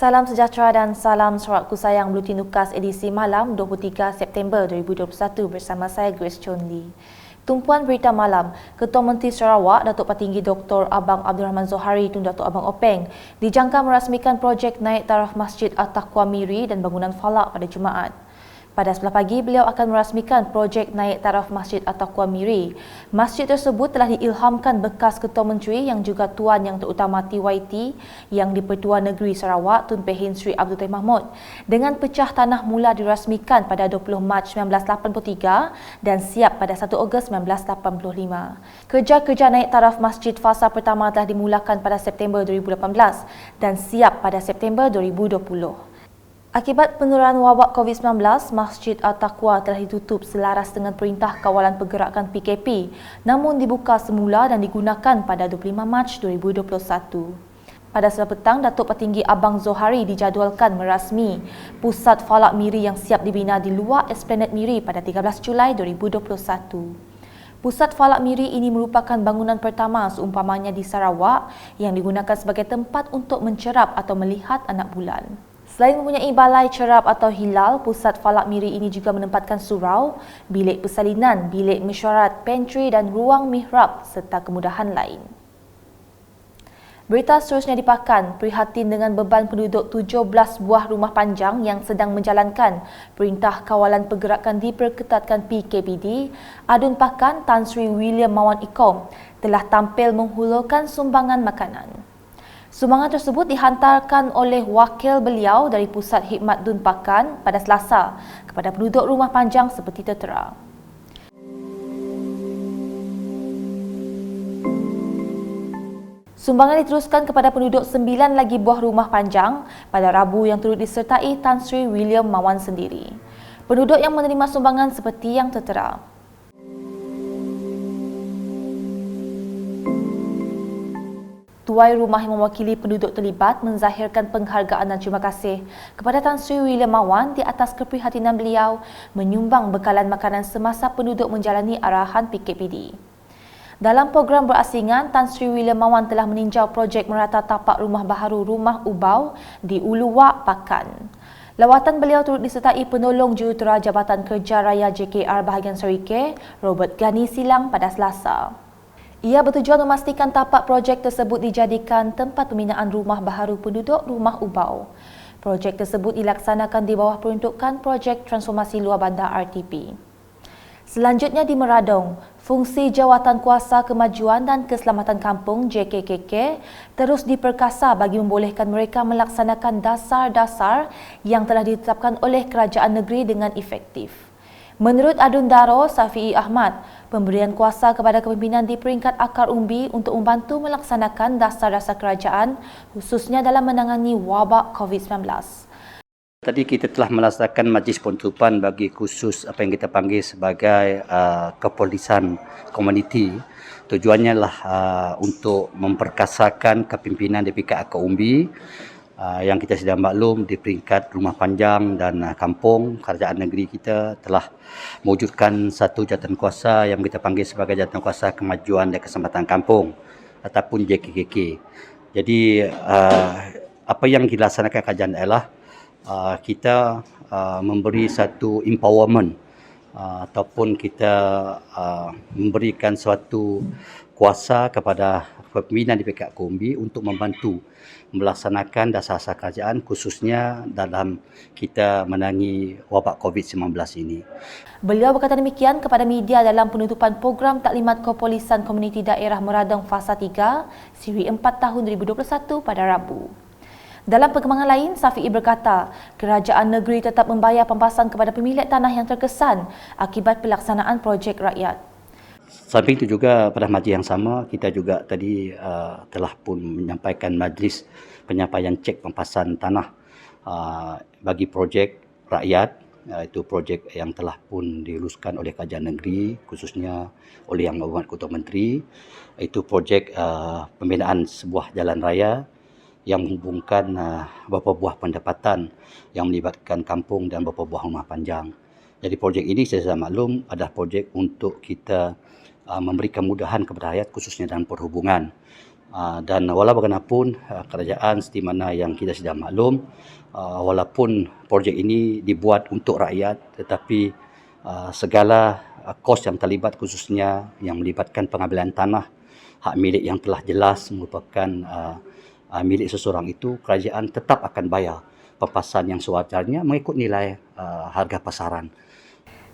Salam sejahtera dan salam sorakku sayang Buletin Nukas edisi malam 23 September 2021 bersama saya Grace Chon Lee. Tumpuan berita malam, Ketua Menteri Sarawak Datuk Patinggi Dr. Abang Abdul Rahman Zohari Tun Datuk Abang Openg dijangka merasmikan projek naik taraf Masjid At-Taqwa Miri dan bangunan Falak pada Jumaat. Pada 11 pagi, beliau akan merasmikan projek naik taraf Masjid At-Taqwa Miri. Masjid tersebut telah diilhamkan bekas Ketua Menteri yang juga Tuan Yang Terutama TYT yang di-Pertuan Negeri Sarawak Tun Pehin Sri Abdul Tahir Mahmud dengan pecah tanah mula dirasmikan pada 20 Mac 1983 dan siap pada 1 Ogos 1985. Kerja-kerja naik taraf masjid fasa pertama telah dimulakan pada September 2018 dan siap pada September 2020. Akibat penularan wabak COVID-19, Masjid At-Taqwa telah ditutup selaras dengan Perintah Kawalan Pergerakan PKP namun dibuka semula dan digunakan pada 25 Mac 2021. Pada selasa petang, Datuk Patinggi Abang Zohari dijadualkan merasmi Pusat Falak Miri yang siap dibina di luar Esplanade Miri pada 13 Julai 2021. Pusat Falak Miri ini merupakan bangunan pertama seumpamanya di Sarawak yang digunakan sebagai tempat untuk mencerap atau melihat anak bulan. Selain mempunyai balai cerap atau hilal, Pusat Falak Miri ini juga menempatkan surau, bilik persalinan, bilik mesyuarat, pantry dan ruang mihrab serta kemudahan lain. Berita seterusnya dipakan, prihatin dengan beban penduduk 17 buah rumah panjang yang sedang menjalankan Perintah Kawalan Pergerakan diperketatkan PKPD, Adun Pakan Tan Sri William Mawan Ikom telah tampil menghulurkan sumbangan makanan. Sumbangan tersebut dihantarkan oleh wakil beliau dari Pusat Khidmat Dun Pakan pada Selasa kepada penduduk rumah panjang seperti tertera. Sumbangan diteruskan kepada penduduk 9 lagi buah rumah panjang pada Rabu yang turut disertai Tan Sri William Mawan sendiri. Penduduk yang menerima sumbangan seperti yang tertera. Tuai rumah yang mewakili penduduk terlibat menzahirkan penghargaan dan terima kasih kepada Tan Sri William Mawan di atas keprihatinan beliau menyumbang bekalan makanan semasa penduduk menjalani arahan PKPD. Dalam program berasingan, Tan Sri William Mawan telah meninjau projek merata tapak rumah baharu Rumah Ubau di Uluwak, Pakan. Lawatan beliau turut disertai penolong jurutera Jabatan Kerja Raya JKR bahagian Serikeh, Robert Ghani Silang pada Selasa. Ia bertujuan memastikan tapak projek tersebut dijadikan tempat pembinaan rumah baharu penduduk Rumah Ubau. Projek tersebut dilaksanakan di bawah peruntukan Projek Transformasi Luar Bandar RTP. Selanjutnya di Meradong, fungsi Jawatan Kuasa Kemajuan dan Keselamatan Kampung JKKK terus diperkasa bagi membolehkan mereka melaksanakan dasar-dasar yang telah ditetapkan oleh Kerajaan Negeri dengan efektif. Menurut Adun Daro Safi'i Ahmad, pemberian kuasa kepada kepimpinan di peringkat akar umbi untuk membantu melaksanakan dasar-dasar kerajaan khususnya dalam menangani wabak COVID-19. Tadi kita telah melaksanakan majlis penutupan bagi khusus apa yang kita panggil sebagai kepolisan komuniti. Tujuannya lah untuk memperkasakan kepimpinan di peringkat akar umbi yang kita sudah maklum di peringkat rumah panjang dan kampung. Kerajaan negeri kita telah mewujudkan satu jawatankuasa yang kita panggil sebagai Jawatankuasa Kemajuan dan Keselamatan Kampung ataupun JKKK. Jadi apa yang dilaksanakan kerajaan adalah kita memberi satu empowerment ataupun kita memberikan suatu kuasa kepada pimpinan di peringkat Kombi untuk membantu melaksanakan dasar-dasar kerajaan khususnya dalam kita menangani wabak COVID-19 ini. Beliau berkata demikian kepada media dalam penutupan program Taklimat Kepolisan Komuniti Daerah Meradong Fasa 3 Siri 4 tahun 2021 pada Rabu. Dalam perkembangan lain, Safi'i berkata, kerajaan negeri tetap membayar pampasan kepada pemilik tanah yang terkesan akibat pelaksanaan projek rakyat. Samping itu juga pada majlis yang sama, kita juga tadi telah pun menyampaikan majlis penyampaian cek pampasan tanah bagi projek rakyat, itu projek yang telah pun diluluskan oleh kerajaan negeri, khususnya oleh Yang Berhormat Ketua Menteri, itu projek pembinaan sebuah jalan raya yang menghubungkan beberapa buah pendapatan yang melibatkan kampung dan beberapa buah rumah panjang. Jadi projek ini saya sudah maklum adalah projek untuk kita memberikan kemudahan kepada rakyat khususnya dalam perhubungan. Dan walau bagaimanapun kerajaan seperti mana yang kita sudah maklum, walaupun projek ini dibuat untuk rakyat, tetapi segala kos yang terlibat, khususnya yang melibatkan pengambilan tanah hak milik yang telah jelas merupakan milik seseorang itu, kerajaan tetap akan bayar papasan yang sewajarnya mengikut nilai harga pasaran.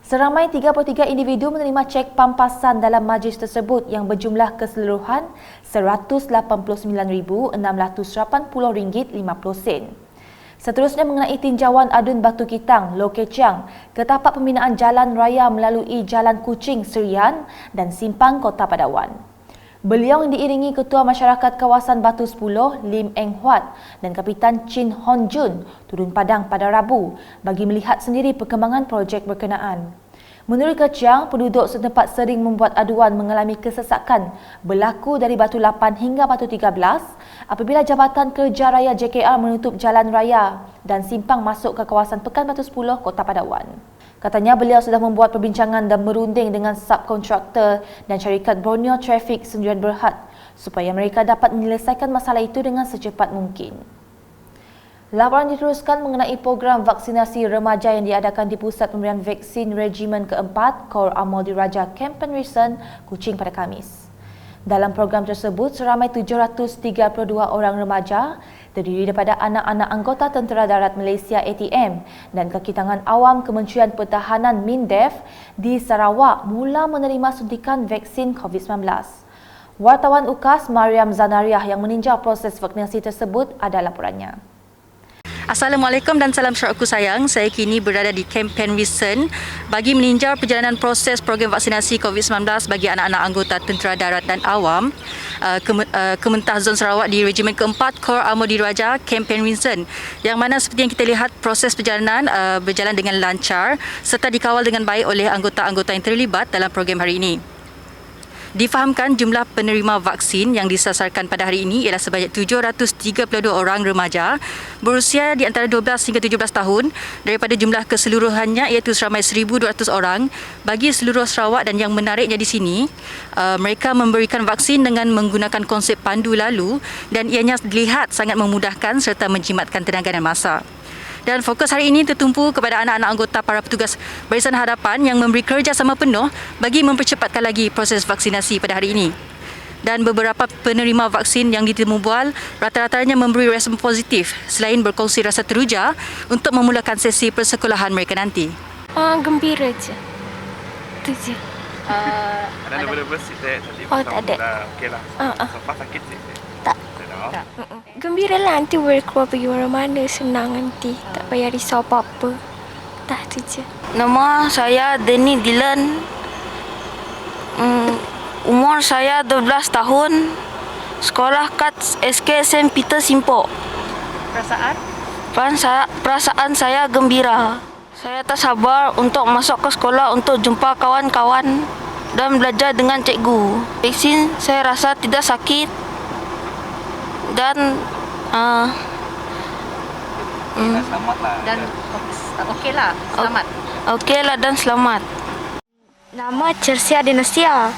Seramai 33 individu menerima cek pampasan dalam majlis tersebut yang berjumlah keseluruhan RM189,680.50. Seterusnya mengenai tinjauan adun Batu Kitang, Lo Keciang ke tapak pembinaan jalan raya melalui Jalan Kuching, Serian dan Simpang Kota Padawan. Beliau yang diiringi Ketua Masyarakat Kawasan Batu 10, Lim Eng Huat dan Kapitan Chin Hon Jun turun padang pada Rabu bagi melihat sendiri perkembangan projek berkenaan. Menurut Keciang, penduduk setempat sering membuat aduan mengalami kesesakan berlaku dari Batu 8 hingga Batu 13 apabila Jabatan Kerja Raya JKR menutup jalan raya dan simpang masuk ke kawasan Pekan Batu 10, Kota Padawan. Katanya beliau sudah membuat perbincangan dan merunding dengan subkontraktor dan syarikat Borneo Traffic Sendirian Berhad supaya mereka dapat menyelesaikan masalah itu dengan secepat mungkin. Laporan diteruskan mengenai program vaksinasi remaja yang diadakan di Pusat Pemberian Vaksin Regimen ke-4 Kor Amol Diraja Camp Penrisen, Kuching pada Khamis. Dalam program tersebut, seramai 732 orang remaja terdiri daripada anak-anak anggota Tentera Darat Malaysia ATM dan kaki tangan awam Kementerian Pertahanan MINDEF di Sarawak mula menerima suntikan vaksin COVID-19. Wartawan UKAS Mariam Zanariah yang meninjau proses vaksinasi tersebut ada laporannya. Assalamualaikum dan salam syurga sayang. Saya kini berada di Camp Penrisen bagi meninjau perjalanan proses program vaksinasi COVID-19 bagi anak-anak anggota Tentera Darat dan Awam Kementah Zon Sarawak di Regimen ke-4 Kor Amol Diraja Camp Penrisen, yang mana seperti yang kita lihat proses perjalanan berjalan dengan lancar serta dikawal dengan baik oleh anggota-anggota yang terlibat dalam program hari ini. Difahamkan jumlah penerima vaksin yang disasarkan pada hari ini ialah sebanyak 732 orang remaja berusia di antara 12 hingga 17 tahun daripada jumlah keseluruhannya iaitu seramai 1,200 orang bagi seluruh Sarawak. Dan yang menariknya di sini, mereka memberikan vaksin dengan menggunakan konsep pandu lalu dan ianya dilihat sangat memudahkan serta menjimatkan tenaga dan masa. Dan fokus hari ini tertumpu kepada anak-anak anggota para petugas Barisan Hadapan yang memberi kerjasama penuh bagi mempercepatkan lagi proses vaksinasi pada hari ini. Dan beberapa penerima vaksin yang ditemu bual rata-ratanya memberi respon positif selain berkongsi rasa teruja untuk memulakan sesi persekolahan mereka nanti. Gembira je. Itu je. Ada nervous tadi? Oh, tak ada. Okeylah. Sempat sakit sih? Tak. Tak. Gembira lah, nanti boleh keluar pergi mana-mana, senang nanti. Tak payah risau apa-apa. Dah tu je. Nama saya Denny Dylan. Umur saya 12 tahun. Sekolah kat SK St. Peter Simpok. Perasaan saya gembira. Saya tak sabar untuk masuk ke sekolah untuk jumpa kawan-kawan dan belajar dengan cikgu. Vaksin saya rasa tidak sakit dan Selamatlah. Dan okeylah, selamat. okeylah dan selamat. Nama Chelsea Adenasia.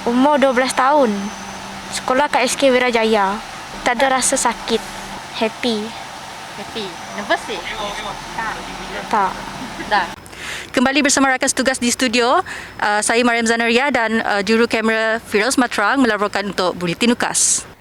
Umur 12 tahun. Sekolah kat SK Wirajaya. Tak ada rasa sakit. Happy. Nervous sih? Tak. Dah. Kembali bersama rakan setugas di studio, saya Mariam Zanaria dan juru kamera Firoz Matrang melaporkan untuk Buletin UKAS.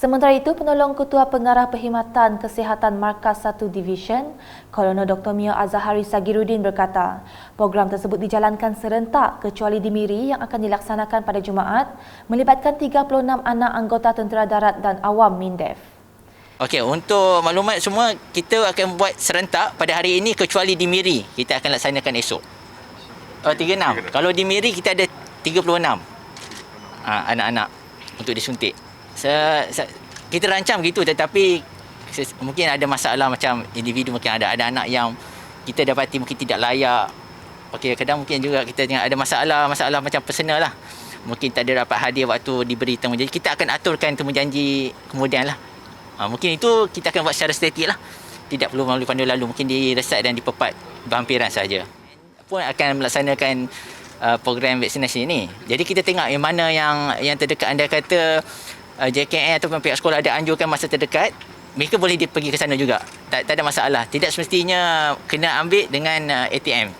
Sementara itu, penolong Ketua Pengarah Perkhidmatan Kesihatan Markas 1 Division, Kolonel Dr. Mio Azahari Sagiruddin berkata, program tersebut dijalankan serentak kecuali di Miri yang akan dilaksanakan pada Jumaat melibatkan 36 anak anggota Tentera Darat dan Awam MINDEF. Okey, untuk maklumat semua, kita akan buat serentak pada hari ini kecuali di Miri. Kita akan laksanakan esok. 36. Kalau di Miri kita ada 36 anak-anak untuk disuntik. Kita rancang begitu, tetapi mungkin ada masalah macam individu, mungkin ada anak yang kita dapati mungkin tidak layak. Okey, kadang mungkin juga kita ada masalah macam personal lah. Mungkin tak ada dapat hadir waktu diberi temujanji. Kita akan aturkan temujanji kemudian lah. Mungkin itu kita akan buat secara statik lah. Tidak perlu melalui pandu lalu. Mungkin diresat dan dipepat berhampiran saja. Pun akan melaksanakan program vaksinasi ini. Jadi kita tengok yang mana yang terdekat. Anda kata JKN ataupun pihak sekolah ada anjurkan masa terdekat, mereka boleh pergi ke sana juga. Tak ada masalah. Tidak semestinya kena ambil dengan ATM.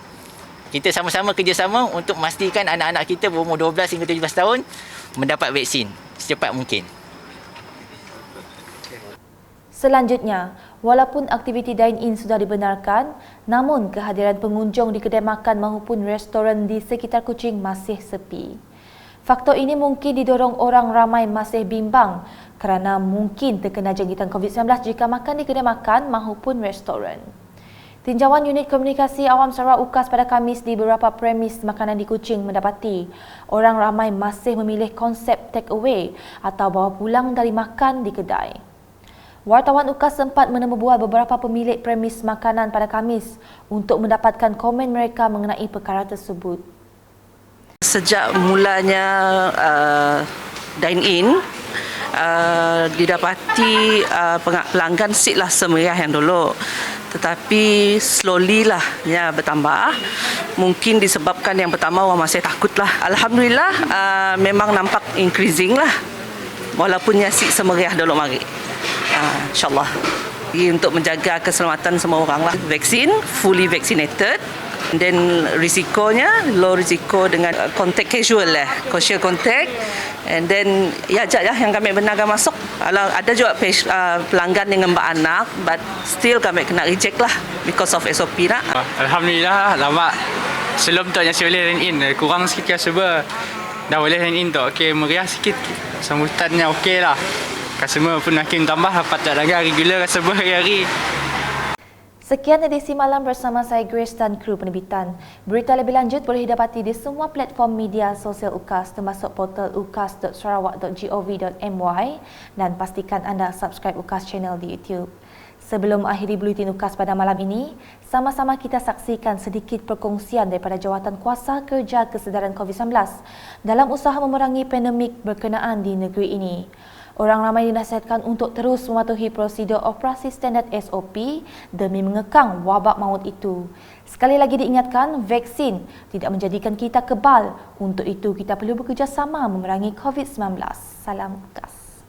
Kita sama-sama kerjasama untuk memastikan anak-anak kita berumur 12 hingga 17 tahun mendapat vaksin secepat mungkin. Selanjutnya, walaupun aktiviti dine-in sudah dibenarkan, namun kehadiran pengunjung di kedai makan maupun restoran di sekitar Kuching masih sepi. Faktor ini mungkin didorong orang ramai masih bimbang kerana mungkin terkena jangkitan COVID-19 jika makan di kedai makan maupun restoran. Tinjauan Unit Komunikasi Awam Sarawak UKAS pada Khamis di beberapa premis makanan di Kuching mendapati orang ramai masih memilih konsep take away atau bawa pulang dari makan di kedai. Wartawan UKAS sempat menemui beberapa pemilik premis makanan pada Khamis untuk mendapatkan komen mereka mengenai perkara tersebut. Sejak mulanya dine-in, didapati pelanggan sitlah semeriah yang dulu. Tetapi slowly lah ya bertambah. Mungkin disebabkan yang pertama orang masih takut lah. Alhamdulillah memang nampak increasing lah. Walaupun seat semeriah dulu mari. InsyaAllah. Untuk menjaga keselamatan semua orang lah. Vaksin, fully vaccinated. And then risikonya, low risiko dengan kontak casual lah. Casual contact. And then, ya yang kami benarkan masuk. Ada juga pelanggan dengan beranak, but still kami kena reject lah because of SOP lah. Alhamdulillah, lama. Sebelum tu masih boleh dine-in. Kurang sikit customer. Dah boleh dine-in tu. Okey, meriah sikit. Sambutannya okey lah. Customer pun makin tambah, patut jaga regular customer hari-hari. Sekian edisi malam bersama saya Grace dan kru penerbitan. Berita lebih lanjut boleh didapati di semua platform media sosial UKAS termasuk portal ukas.sarawak.gov.my dan pastikan anda subscribe UKAS channel di YouTube. Sebelum akhiri Buletin UKAS pada malam ini, sama-sama kita saksikan sedikit perkongsian daripada Jawatan Kuasa Kerja Kesedaran COVID-19 dalam usaha memerangi pandemik berkenaan di negeri ini. Orang ramai dinasihatkan untuk terus mematuhi prosedur operasi standard SOP demi mengekang wabak maut itu. Sekali lagi diingatkan, vaksin tidak menjadikan kita kebal. Untuk itu, kita perlu bekerjasama memerangi COVID-19. Salam UKAS.